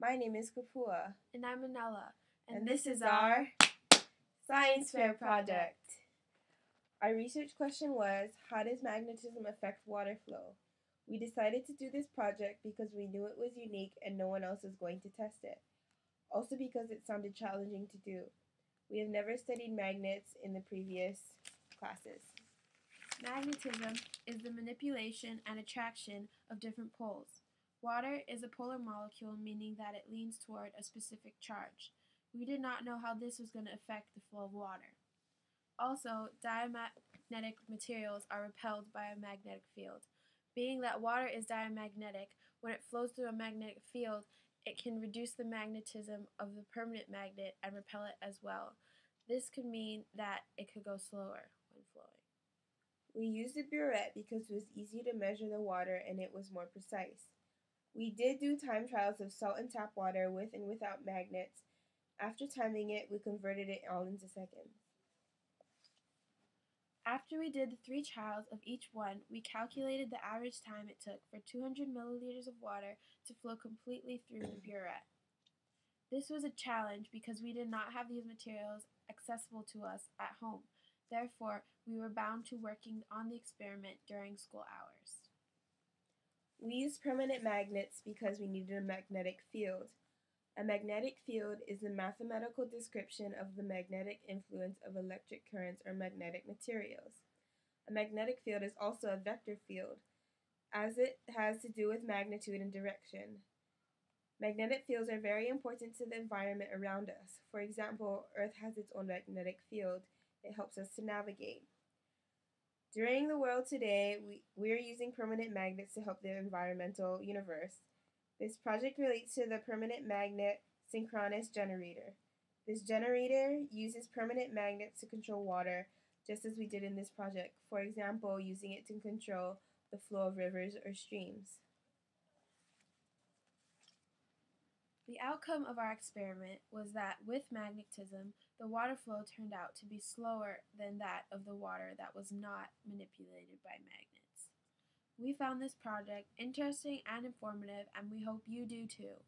My name is Kapua. And I'm Anela. And this is our Science Fair project. Our research question was, how does magnetism affect water flow? We decided to do this project because we knew it was unique and no one else was going to test it. Also because it sounded challenging to do. We have never studied magnets in the previous classes. Magnetism is the manipulation and attraction of different poles. Water is a polar molecule, meaning that it leans toward a specific charge. We did not know how this was going to affect the flow of water. Also, diamagnetic materials are repelled by a magnetic field. Being that water is diamagnetic, when it flows through a magnetic field, it can reduce the magnetism of the permanent magnet and repel it as well. This could mean that it could go slower when flowing. We used a burette because it was easy to measure the water and it was more precise. We did do time trials of salt and tap water with and without magnets. After timing it, we converted it all into seconds. After we did the 3 trials of each one, we calculated the average time it took for 200 milliliters of water to flow completely through the burette. This was a challenge because we did not have these materials accessible to us at home. Therefore, we were bound to working on the experiment during school hours. We used permanent magnets because we needed a magnetic field. A magnetic field is the mathematical description of the magnetic influence of electric currents or magnetic materials. A magnetic field is also a vector field, as it has to do with magnitude and direction. Magnetic fields are very important to the environment around us. For example, Earth has its own magnetic field. It helps us to navigate. During the world today, we are using permanent magnets to help the environmental universe. This project relates to the permanent magnet synchronous generator. This generator uses permanent magnets to control water, just as we did in this project. For example, using it to control the flow of rivers or streams. The outcome of our experiment was that with magnetism, the water flow turned out to be slower than that of the water that was not manipulated by magnets. We found this project interesting and informative, and we hope you do too.